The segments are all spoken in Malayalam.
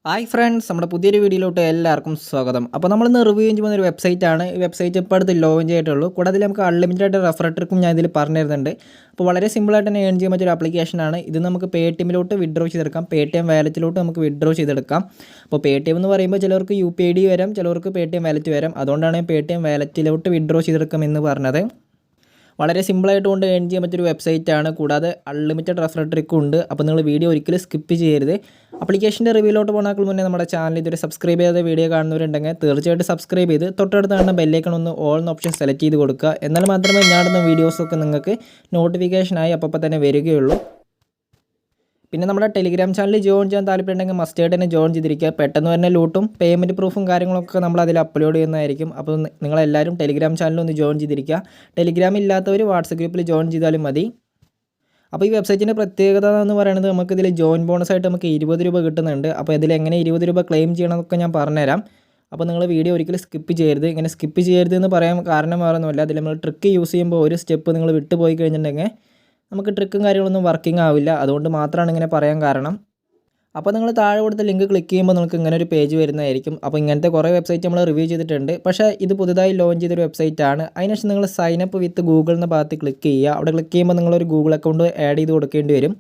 ഹായ് ഫ്രണ്ട്സ്, നമ്മുടെ പുതിയൊരു വീഡിയോയിലോട്ട് എല്ലാവർക്കും സ്വാഗതം. അപ്പോൾ നമ്മളിന്ന് റിവ്യൂ ചെയ്യുന്ന ഒരു വെബ്സൈറ്റാണ്. ഈ വെബ്സൈറ്റ് ഇപ്പോൾ അടുത്ത് ലോഞ്ച് ആയിട്ടുള്ളൂ. കൂടാതെ നമുക്ക് അൺലിമിറ്റഡ് ആയിട്ട് റെഫർ ട്രിക്കും ഞാൻ ഇതിൽ പറഞ്ഞു തരുന്നുണ്ട്. അപ്പോൾ വളരെ സിമ്പിളായിട്ട് തന്നെ ഏൺ ചെയ്യാൻ പറ്റിയൊരു ആപ്ലിക്കേഷനാണ് ഇത്. നമുക്ക് പേടിഎമ്മിലോട്ട് വിഡ്രോ ചെയ്തെടുക്കാം, പേടിഎം വാലറ്റിലോട്ട് നമുക്ക് വിഡ്രോ ചെയ്തെടുക്കാം. അപ്പോൾ പേടിഎം എന്ന് പറയുമ്പോൾ ചിലർക്ക് UPI വരാം, ചിലർക്ക് പേടിഎം വാലറ്റ് വരാം. അതുകൊണ്ടാണ് പേടിഎം വാലറ്റിലോട്ട് വിഡ്രോ ചെയ്തെടുക്കാം എന്ന് പറഞ്ഞത്. വളരെ സിമ്പിളായിട്ട് കൊണ്ട് ഏൺ ചെയ്യാൻ പറ്റിയൊരു വെബ്സൈറ്റാണ്. കൂടാതെ അൺലിമിറ്റഡ് റെഫർ ട്രിക്കും ഉണ്ട്. അപ്പോൾ നിങ്ങൾ വീഡിയോ ഒരിക്കലും സ്കിപ്പ് ചെയ്യരുത്. ആപ്ലിക്കേഷൻ്റെ റിവ്യൂലോട്ട് പോകുന്നതിന് മുന്നേ നമ്മുടെ ചാനൽ ഇതുവരെ സബ്സ്ക്രൈബ് ചെയ്ത വീഡിയോ കാണുന്നവരുണ്ടെങ്കിൽ തീർച്ചയായിട്ടും സബ്സ്ക്രൈബ് ചെയ്ത് തൊട്ടടുത്ത് കാണുന്ന ബെല്ലൈക്കൺ ഒന്ന് ഓൾ എന്ന ഓപ്ഷൻ സെലക്ട് ചെയ്ത് കൊടുക്കുക. എന്നാൽ മാത്രമേ ഞാനിടുന്ന വീഡിയോസൊക്കെ നിങ്ങൾക്ക് നോട്ടിഫിക്കേഷനായി അപ്പോൾ തന്നെ വരികയുള്ളൂ. പിന്നെ നമ്മുടെ ടെലിഗ്രാം ചാനൽ ജോയിൻ ചെയ്യാൻ താല്പര്യമുണ്ടെങ്കിൽ മസ്റ്റായിട്ട് തന്നെ ജോയിൻ ചെയ്തിരിക്കുക. പെട്ടെന്ന് തന്നെ ലൂട്ടും പേയ്മെൻറ്റ് പ്രൂഫും കാര്യങ്ങളൊക്കെ നമ്മൾ അതിൽ അപ്ലോഡ് ചെയ്യുന്നതായിരിക്കും. അപ്പോൾ നിങ്ങളെല്ലാവരും ടെലിഗ്രാം ചാനലിൽ ഒന്ന് ജോയിൻ ചെയ്തിരിക്കുക. ടെലിഗ്രാം ഇല്ലാത്തവർ വാട്സപ്പ് ഗ്രൂപ്പിൽ ജോയിൻ ചെയ്താലും മതി. അപ്പോൾ ഈ വെബ്സൈറ്റിൻ്റെ പ്രത്യേകത എന്ന് പറയുന്നത് നമുക്കിതിൽ ജോയിൻ ബോണസായിട്ട് നമുക്ക് 20 രൂപ കിട്ടുന്നുണ്ട്. അപ്പോൾ ഇതിൽ എങ്ങനെ 20 രൂപ ക്ലെയിം ചെയ്യണമെന്നൊക്കെ ഞാൻ പറഞ്ഞുതരാം. അപ്പോൾ നിങ്ങൾ വീഡിയോ ഒരിക്കലും സ്കിപ്പ് ചെയ്യരുത്. ഇങ്ങനെ സ്കിപ്പ് ചെയ്യരുത് എന്ന് പറയാൻ കാരണം വേറൊന്നുമില്ല, അതിൽ നമ്മൾ ട്രിക്ക് യൂസ് ചെയ്യുമ്പോൾ ഒരു സ്റ്റെപ്പ് നിങ്ങൾ വിട്ടു പോയി കഴിഞ്ഞിട്ടുണ്ടെങ്കിൽ നമുക്ക് ട്രിക്കും കാര്യങ്ങളൊന്നും വർക്കിംഗ് ആവില്ല. അതുകൊണ്ട് മാത്രമാണ് ഇങ്ങനെ പറയാൻ കാരണം. അപ്പോൾ നിങ്ങൾ താഴെ കൊടുത്ത ലിങ്ക് ക്ലിക്ക് ചെയ്യുമ്പോൾ നിങ്ങൾക്ക് ഇങ്ങനെ ഒരു പേജ് വരുന്നതായിരിക്കും. അപ്പോൾ ഇങ്ങനത്തെ കുറേ വെബ്സൈറ്റ് നമ്മൾ റിവ്യൂ ചെയ്തിട്ടുണ്ട്. പക്ഷേ ഇത് പുതുതായി ലോഞ്ച് ചെയ്തൊരു വെബ്സൈറ്റാണ്. അതിനുശേഷം നിങ്ങൾ സൈനപ്പ് വിത്ത് ഗൂഗിൾ എന്ന ഭാഗത്ത് ക്ലിക്ക് ചെയ്യുക. അവിടെ ക്ലിക്ക് ചെയ്യുമ്പോൾ നിങ്ങളൊരു ഗൂഗിൾ അക്കൗണ്ട് ആഡ് ചെയ്ത് കൊടുക്കേണ്ടി വരും.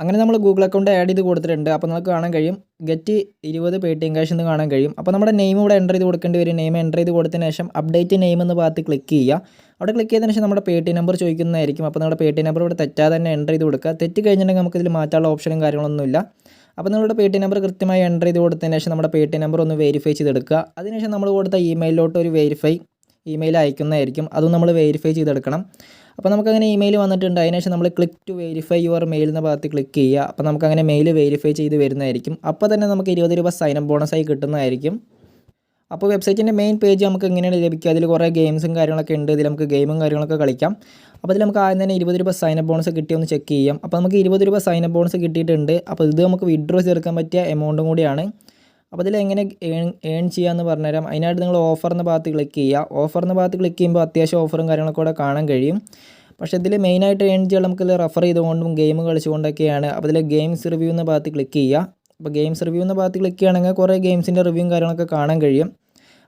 അങ്ങനെ നമ്മൾ ഗൂഗിൾ അക്കൗണ്ട് ആഡ് ചെയ്ത് കൊടുത്തിട്ടുണ്ട്. അപ്പോൾ നമുക്ക് കാണാൻ കഴിയും ഗെറ്റ് 20 പേടിഎം ക്യാഷ് എന്ന് കാണാൻ കഴിയും. അപ്പോൾ നമ്മുടെ നെയിം ഇവിടെ എൻ്റർ ചെയ്ത് കൊടുക്കേണ്ടി വരും. നെയിം എൻ്റർ ചെയ്ത് കൊടുത്തതിന് ശേഷം അപ്ഡേറ്റ് നെയിം എന്ന ഭാഗത്ത് ക്ലിക്ക് ചെയ്യുക. അവിടെ ക്ലിക്ക് ചെയ്തതിന് ശേഷം നമ്മുടെ പേടിഎം നമ്പർ ചോദിക്കുന്നതായിരിക്കും. അപ്പോൾ നമ്മുടെ പേടിഎം നമ്പർ ഇവിടെ തെറ്റാതെ തന്നെ എൻ്റർ ചെയ്ത് കൊടുക്കുക. തെറ്റ് കഴിഞ്ഞിട്ടുണ്ടെങ്കിൽ നമുക്കിതിൽ മാറ്റാനുള്ള ഓപ്ഷനും കാര്യങ്ങളൊന്നുമില്ല. അപ്പോൾ നിങ്ങളുടെ പേടിഎം നമ്പർ കൃത്യമായി എൻ്റർ ചെയ്ത് കൊടുത്തതിന് ശേഷം നമ്മുടെ പേടിഎം നമ്പർ ഒന്ന് വെരിഫൈ ചെയ്തെടുക്കുക. അതിനുശേഷം നമ്മൾ കൊടുത്ത ഇമെയിലിലോട്ട് ഒരു വെരിഫൈ ഇമെയിൽ അയക്കുന്നതായിരിക്കും. അതും നമ്മൾ വെരിഫൈ ചെയ്തെടുക്കണം. അപ്പോൾ നമുക്കങ്ങനെ ഇമെയിൽ വന്നിട്ടുണ്ട്. അതിനുശേഷം നമ്മൾ click to verify your mail എന്ന ഭാഗത്ത് ക്ലിക്ക് ചെയ്യുക. അപ്പോൾ നമുക്കങ്ങനെ മെയിൽ വെരിഫൈ ചെയ്ത് വരുന്നതായിരിക്കും. അപ്പോൾ തന്നെ നമുക്ക് 20 രൂപ സൈനപ്പ് ബോണസായി കിട്ടുന്നതായിരിക്കും. അപ്പോൾ വെബ്സൈറ്റിൻ്റെ മെയിൻ പേജ് നമുക്ക് എങ്ങനെയാണ് ലഭിക്കുക, അതിൽ കുറേ ഗെയിംസും കാര്യങ്ങളൊക്കെ ഉണ്ട്. ഇതിൽ നമുക്ക് ഗെയിമും കാര്യങ്ങളൊക്കെ കളിക്കാം. അപ്പോൾ ഇതിൽ നമുക്ക് ആദ്യം തന്നെ 20 രൂപ സൈനപ്പ് ബോണസ് കിട്ടിയൊന്ന് ചെക്ക് ചെയ്യാം. അപ്പോൾ നമുക്ക് 20 രൂപ സൈനപ്പ് ബോണസ് കിട്ടിയിട്ടുണ്ട്. അപ്പോൾ ഇത് നമുക്ക് വിഡ്രോ ചെയ്തെടുക്കാൻ പറ്റിയ എമൗണ്ടും കൂടിയാണ്. അപ്പോൾ ഇതിൽ എങ്ങനെ ഏൺ ചെയ്യാമെന്ന് പറഞ്ഞുതരാം. അതിനായിട്ട് നിങ്ങൾ ഓഫർ എന്ന ഭാഗത്ത് ക്ലിക്ക് ചെയ്യുക. ഓഫർ എന്ന ഭാഗത്ത് ക്ലിക്ക് ചെയ്യുമ്പോൾ അത്യാവശ്യം ഓഫറും കാര്യങ്ങളൊക്കെ കൂടെ കാണാൻ കഴിയും. പക്ഷേ ഇതിൽ മെയിനായിട്ട് ഏൺ ചെയ്യാൻ നമുക്കിത് റെഫർ ചെയ്തുകൊണ്ടും ഗെയിം കളിച്ചുകൊണ്ടൊക്കെയാണ്. അപ്പോൾ ഇതിൽ ഗെയിംസ് റിവ്യൂ എന്ന ഭാഗത്ത് ക്ലിക്ക് ചെയ്യുക. അപ്പോൾ ഗെയിംസ് റിവ്യൂ എന്ന ഭാഗത്ത് ക്ലിക്ക് ചെയ്യുകയാണെങ്കിൽ കുറേ ഗെയിംസിൻ്റെ റിവ്യൂവും കാര്യങ്ങളൊക്കെ കാണാൻ കഴിയും.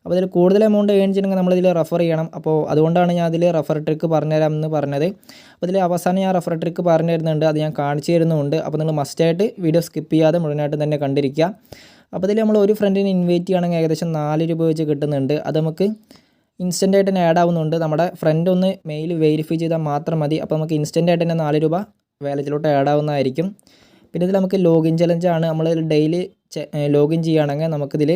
അപ്പോൾ ഇതിൽ കൂടുതൽ എമൗണ്ട് ഏൺ ചെയ്യണമെങ്കിൽ നമ്മളിതിൽ റെഫർ ചെയ്യണം. അപ്പോൾ അതുകൊണ്ടാണ് ഞാൻ അതിൽ റെഫർ ട്രിക്ക് പറഞ്ഞുതരാം എന്ന് പറഞ്ഞത്. അപ്പോൾ ഇതിൽ അവസാനം ഞാൻ റെഫർ ട്രിക്ക് പറഞ്ഞു തരുന്നുണ്ട്, അത് ഞാൻ കാണിച്ചു തരുന്നുണ്ട്. അപ്പോൾ നിങ്ങൾ മസ്റ്റായിട്ട് വീഡിയോ സ്കിപ്പ് ചെയ്യാതെ മുഴുവനായിട്ട് തന്നെ കണ്ടിരിക്കുക. അപ്പോൾ ഇതിൽ നമ്മൾ ഒരു ഫ്രണ്ടിനെ ഇൻവൈറ്റ് ചെയ്യുകയാണെങ്കിൽ ഏകദേശം 4 രൂപ വെച്ച് കിട്ടുന്നുണ്ട്. അത് നമുക്ക് ഇൻസ്റ്റൻ്റായിട്ട് തന്നെ ആഡ് ആവുന്നുണ്ട്. നമ്മുടെ ഫ്രണ്ട് ഒന്ന് മെയിൽ വെരിഫൈ ചെയ്താൽ മാത്രം മതി. അപ്പോൾ നമുക്ക് ഇൻസ്റ്റൻ്റായിട്ട് തന്നെ 4 രൂപ വാലറ്റിലോട്ട് ആഡ് ആവുന്നതായിരിക്കും. പിന്നെ ഇതിൽ നമുക്ക് ലോഗിൻ ചലഞ്ചാണ്. നമ്മൾ ഡെയിലി ലോഗിൻ ചെയ്യുകയാണെങ്കിൽ നമുക്കിതിൽ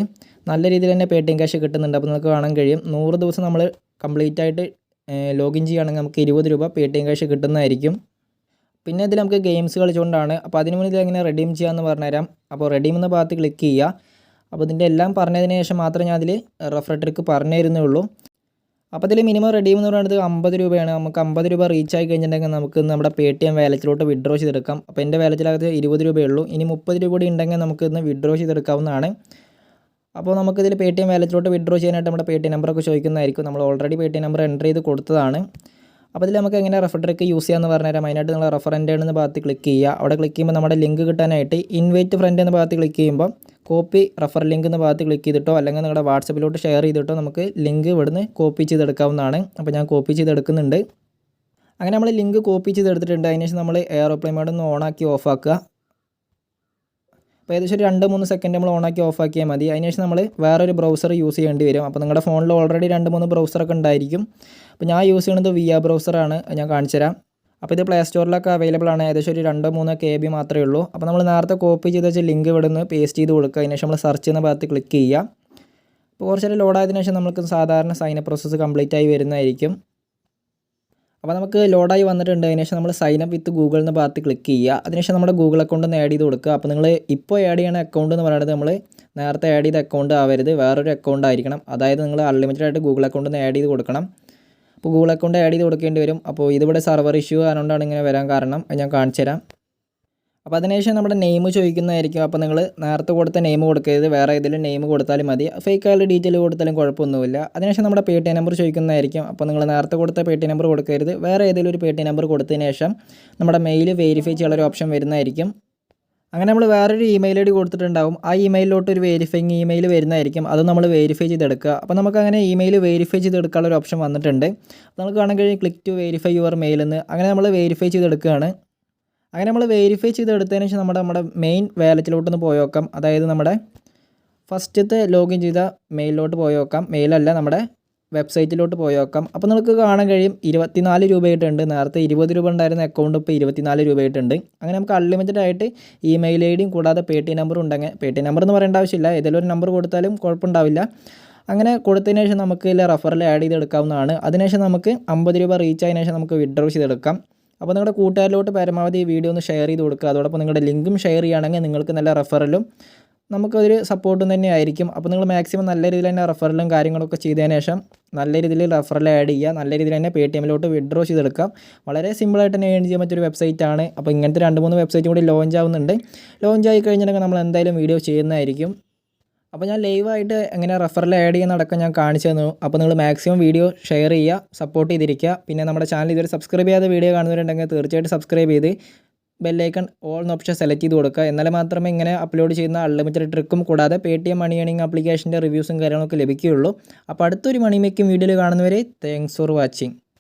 നല്ല രീതിയിൽ തന്നെ പേടിഎം ക്യാഷ് കിട്ടുന്നുണ്ട്. അപ്പോൾ നമുക്ക് കാണാൻ കഴിയും 100 ദിവസം നമ്മൾ കംപ്ലീറ്റ് ആയിട്ട് ലോഗിൻ ചെയ്യുകയാണെങ്കിൽ നമുക്ക് 20 രൂപ പേടിഎം ക്യാഷ് കിട്ടുന്നതായിരിക്കും. പിന്നെ ഇതിൽ നമുക്ക് ഗെയിംസ് കളിച്ചുകൊണ്ടാണ്. അപ്പോൾ അതിന് മുന്നിൽ എങ്ങനെ റെഡീം ചെയ്യാമെന്ന് പറഞ്ഞുതരാം. അപ്പോൾ റെഡീം എന്ന ഭാഗത്ത് ക്ലിക്ക് ചെയ്യുക. അപ്പോൾ ഇതിൻ്റെ എല്ലാം പറഞ്ഞതിന് ശേഷം മാത്രമേ ഞാൻ അതിൽ റെഫർ ട്രിക്ക് പറഞ്ഞു തരുന്നേ ഉള്ളൂ. അപ്പോൾ ഇതിൽ മിനിമം റെഡീം എന്ന് പറയുന്നത് 50 രൂപയാണ്. നമുക്ക് 50 രൂപ റീച്ച് ആയി കഴിഞ്ഞിട്ടുണ്ടെങ്കിൽ നമുക്ക് നമ്മുടെ പേടിഎം വാലറ്റിലോട്ട് വിഡ്രോ ചെയ്തെടുക്കാം. അപ്പോൾ എൻ്റെ വാലറ്റിലകത്ത് 20 രൂപയുള്ളൂ. ഇനി 30 രൂപ കൂടി ഉണ്ടെങ്കിൽ നമുക്ക് ഇന്ന് വിഡ്രോ ചെയ്തെടുക്കാവുന്നതാണ്. അപ്പോൾ നമുക്കിതിൽ പേടിഎം വാലറ്റിലോട്ട് വിഡ്രോ ചെയ്യാനായിട്ട് നമ്മുടെ പേടിഎം നമ്പറൊക്കെ ചോദിക്കുന്നതായിരിക്കും. നമ്മൾ ഓൾറെഡി പേടിഎം നമ്പർ എൻ്റർ ചെയ്ത് കൊടുത്തതാണ്. അപ്പോൾ ഇതിൽ നമുക്ക് എങ്ങനെ റെഫർ ട്രിക്ക് യൂസ് ചെയ്യാമെന്ന് പറഞ്ഞുതരാം. അതിനായിട്ട് നിങ്ങൾ റെഫറൻഡ് എന്ന ഭാഗത്ത് ക്ലിക്ക് ചെയ്യുക. അവിടെ ക്ലിക്ക് ചെയ്യുമ്പോൾ നമ്മുടെ ലിങ്ക് കിട്ടാനായിട്ട് ഇൻവൈറ്റ് ഫ്രണ്ട് എന്ന ഭാഗത്ത് ക്ലിക്ക് ചെയ്യുമ്പോൾ കോപ്പി റെഫർ ലിങ്ക് എന്ന ഭാഗത്ത് ക്ലിക്ക് ചെയ്തിട്ടോ അല്ലെങ്കിൽ നിങ്ങളുടെ വാട്സപ്പിലോട്ട് ഷെയർ ചെയ്തിട്ടോ നമുക്ക് ലിങ്ക് ഇവിടുന്ന് കോപ്പി ചെയ്തെടുക്കാവുന്നതാണ്. അപ്പോൾ ഞാൻ കോപ്പി ചെയ്തെടുക്കുന്നുണ്ട്. അങ്ങനെ നമ്മൾ ലിങ്ക് കോപ്പി ചെയ്തെടുത്തിട്ടുണ്ട്. അതിനുശേഷം നമ്മൾ എയർപ്ലെയിൻ മോഡ് ഒന്ന് ഓണാക്കി ഓഫാക്കുക. അപ്പോൾ ഏകദേശം ഒരു 2-3 സെക്കൻഡ് നമ്മൾ ഓണാക്കി ഓഫാക്കിയാൽ മതി. അതിനുശേഷം നമ്മൾ വേറൊരു ബ്രൗസർ യൂസ് ചെയ്യേണ്ടി വരും. അപ്പോൾ നിങ്ങളുടെ ഫോണിൽ ഓൾറെഡി 2-3 ബ്രൗസറൊക്കെ ഉണ്ടായിരിക്കും. അപ്പോൾ ഞാൻ യൂസ് ചെയ്യുന്നത് വിയ ബ്രൗസറാണ്. ഞാൻ കാണിച്ചു തരാം. അപ്പോൾ ഇത് പ്ലേ സ്റ്റോറിലൊക്കെ അവൈലബിൾ ആണ്. ഏകദേശം ഒരു 2-3 KB മാത്രമേ ഉള്ളൂ. അപ്പോൾ നമ്മൾ നേരത്തെ കോപ്പി ചെയ്ത് വെച്ച ലിങ്ക് ഇവിടെ നിന്ന് പേസ്റ്റ് ചെയ്ത് കൊടുക്കുക. അതിനുശേഷം നമ്മൾ സെർച്ച് ചെയ്യുന്ന ഭാഗത്ത് ക്ലിക്ക് ചെയ്യുക. അപ്പോൾ കുറച്ചൊരു ലോഡായതിനു ശേഷം നമുക്ക് സാധാരണ സൈനപ്പ് പ്രോസസ്സ് കംപ്ലീറ്റ് ആയി വരുന്നതായിരിക്കും. അപ്പോൾ നമുക്ക് ലോഡായി വന്നിട്ടുണ്ട്. അതിനുശേഷം നമ്മൾ സൈനപ്പ് വിത്ത് ഗൂഗിൾ എന്ന ഭാഗത്ത് ക്ലിക്ക് ചെയ്യുക. അതിനുശേഷം നമ്മുടെ ഗൂഗിൾ അക്കൗണ്ട് ഒന്ന് ആഡ് ചെയ്ത് കൊടുക്കുക. അപ്പോൾ നിങ്ങൾ ഇപ്പോൾ ആഡ് ചെയ്യണ അക്കൗണ്ട് എന്ന് പറയുന്നത് നമ്മൾ നേരത്തെ ആഡ് ചെയ്ത അക്കൗണ്ട് ആവരുത്, വേറൊരു അക്കൗണ്ട് ആയിരിക്കണം. അതായത് നിങ്ങൾ അൺലിമിറ്റഡ് ആയിട്ട് ഗൂഗിൾ അക്കൗണ്ട് ഒന്ന് ആഡ് ചെയ്ത് കൊടുക്കണം. അപ്പോൾ ഗൂഗിൾ അക്കൗണ്ട് ആഡ് ചെയ്ത് കൊടുക്കേണ്ടി വരും. അപ്പോൾ ഇതിവിടെ സർവർ ഇഷ്യൂ അതുകൊണ്ടാണ് ഇങ്ങനെ വരാൻ കാരണം. ഞാൻ കാണിച്ചു തരാം. അപ്പോൾ അതിനുശേഷം നമ്മുടെ നെയിം ചോദിക്കുന്നതായിരിക്കും. അപ്പോൾ നിങ്ങൾ നേരത്തെ കൊടുത്ത നെയിം കൊടുക്കരുത്, വേറെ ഏതെങ്കിലും നെയിം കൊടുത്താലും മതി. ഫേക്കായുള്ള ഡീറ്റെയിൽ കൊടുത്താലും കുഴപ്പമൊന്നുമില്ല. അതിനുശേഷം നമ്മുടെ പേടിഎം നമ്പർ ചോദിക്കുന്നതായിരിക്കും. അപ്പോൾ നിങ്ങൾ നേരത്തെ കൊടുത്ത പേടിഎം നമ്പർ കൊടുക്കരുത്, വേറെ ഏതെങ്കിലും ഒരു പേടിഎം നമ്പർ കൊടുത്തതിന് ശേഷം നമ്മുടെ മെയിൽ വെരിഫൈ ചെയ്യാനുള്ള ഒരു ഓപ്ഷൻ വരുന്നതായിരിക്കും. അങ്ങനെ നമ്മൾ വേറൊരു ഇമെയിൽ ഐ ഡി കൊടുത്തിട്ടുണ്ടാവും. ആ ഇമെയിലിലോട്ട് ഒരു വെരിഫൈയിങ് ഇമെയിൽ വരുന്നതായിരിക്കും. അത് നമ്മൾ വെരിഫൈ ചെയ്തെടുക്കുക. അപ്പോൾ നമുക്കങ്ങനെ ഇമെയിൽ വെരിഫൈ ചെയ്തെടുക്കാനുള്ള ഒരു ഓപ്ഷൻ വന്നിട്ടുണ്ട്. നമുക്ക് കാണാൻ കഴിയും click to verify your mail എന്ന്. അങ്ങനെ നമ്മൾ വെരിഫൈ ചെയ്തെടുക്കുകയാണ്. അങ്ങനെ നമ്മൾ വെരിഫൈ ചെയ്തെടുത്തതിന് ശേഷം നമ്മുടെ മെയിൻ വാലറ്റിലോട്ടൊന്ന് പോയി നോക്കാം. അതായത് നമ്മുടെ ഫസ്റ്റത്തെ ലോഗിൻ ചെയ്ത മെയിലിലോട്ട് പോയി നോക്കാം. മെയിലല്ല, നമ്മുടെ വെബ്സൈറ്റിലോട്ട് പോയി നോക്കാം. അപ്പോൾ നിങ്ങൾക്ക് കാണാൻ കഴിയും 24 രൂപയായിട്ടുണ്ട്. നേരത്തെ 20 രൂപ ഉണ്ടായിരുന്ന അക്കൗണ്ട് ഇപ്പോൾ 24 രൂപയായിട്ടുണ്ട്. അങ്ങനെ നമുക്ക് അൺലിമിറ്റഡ് ആയിട്ട് ഇമെയിൽ ഐ ഡിയും കൂടാതെ പേടിഎം നമ്പറും ഉണ്ടെങ്കിൽ, പേടിഎം നമ്പർ എന്ന് പറയേണ്ട ആവശ്യമില്ല, ഏതെങ്കിലും ഒരു നമ്പർ കൊടുത്താലും കുഴപ്പമുണ്ടാവില്ല. അങ്ങനെ കൊടുത്തതിന് ശേഷം നമുക്ക് ഇതിൽ റെഫറൽ ആഡ് ചെയ്തെടുക്കാവുന്നതാണ്. അതിനുശേഷം നമുക്ക് 50 രൂപ റീച്ച് ആയതിനു ശേഷം നമുക്ക് വിഡ്രോ ചെയ്തെടുക്കാം. അപ്പോൾ നിങ്ങളുടെ കൂട്ടുകാരിലോട്ട് പരമാവധി ഈ വീഡിയോ ഒന്ന് ഷെയർ ചെയ്ത് കൊടുക്കുക. അതോടൊപ്പം നിങ്ങളുടെ ലിങ്കും ഷെയർ ചെയ്യുകയാണെങ്കിൽ നിങ്ങൾക്ക് നല്ല റെഫറലും നമുക്കൊരു സപ്പോർട്ടും തന്നെ ആയിരിക്കും. അപ്പോൾ നിങ്ങൾ മാക്സിമം നല്ല രീതിയിൽ തന്നെ റെഫറലും കാര്യങ്ങളൊക്കെ ചെയ്തതിന് ശേഷം നല്ല രീതിയിൽ റെഫറൽ ആഡ് ചെയ്യുക. നല്ല രീതിയിൽ തന്നെ പേടിഎമ്മിലോട്ട് വിഡ്രോ ചെയ്തെടുക്കാം. വളരെ സിമ്പിളായിട്ട് തന്നെ ഏൺ ചെയ്യാൻ പറ്റിയൊരു വെബ്സൈറ്റാണ്. അപ്പോൾ ഇങ്ങനത്തെ 2-3 വെബ്സൈറ്റും കൂടി ലോഞ്ച് ആവുന്നുണ്ട്. ലോഞ്ച് ആയി കഴിഞ്ഞിട്ടുണ്ടെങ്കിൽ നമ്മൾ എന്തായാലും വീഡിയോ ചെയ്യുന്നതായിരിക്കും. അപ്പോൾ ഞാൻ ലൈവായിട്ട് എങ്ങനെ റെഫറൽ ആഡ് ചെയ്യുന്നതടക്കം ഞാൻ കാണിച്ചു തന്നു. അപ്പോൾ നിങ്ങൾ മാക്സിമം വീഡിയോ ഷെയർ ചെയ്യുക, സപ്പോർട്ട് ചെയ്തിരിക്കുക. പിന്നെ നമ്മുടെ ചാനൽ ഇതുവരെ സബ്സ്ക്രൈബ് ചെയ്യാതെ വീഡിയോ കാണുന്നവരുണ്ടെങ്കിൽ തീർച്ചയായിട്ടും സബ്സ്ക്രൈബ് ചെയ്ത് ബെല്ലൈക്കൺ ഓൾ എന്ന ഓപ്ഷൻ സെലക്ട് ചെയ്ത് കൊടുക്കുക. എന്നാലേ മാത്രമേ ഇങ്ങനെ അപ്ലോഡ് ചെയ്യുന്ന അൺലിമിറ്റഡ് ട്രിക്കും കൂടാതെ പേടിഎം മണി ഏണിംഗ് ആപ്ലിക്കേഷൻ്റെ റിവ്യൂസും കാര്യങ്ങളൊക്കെ ലഭിക്കുകയുള്ളൂ. അപ്പോൾ അടുത്തൊരു മണി മേക്കിംഗ് വീഡിയോയിൽ കാണുന്നവരെ താങ്ക്സ് ഫോർ വാച്ചിങ്.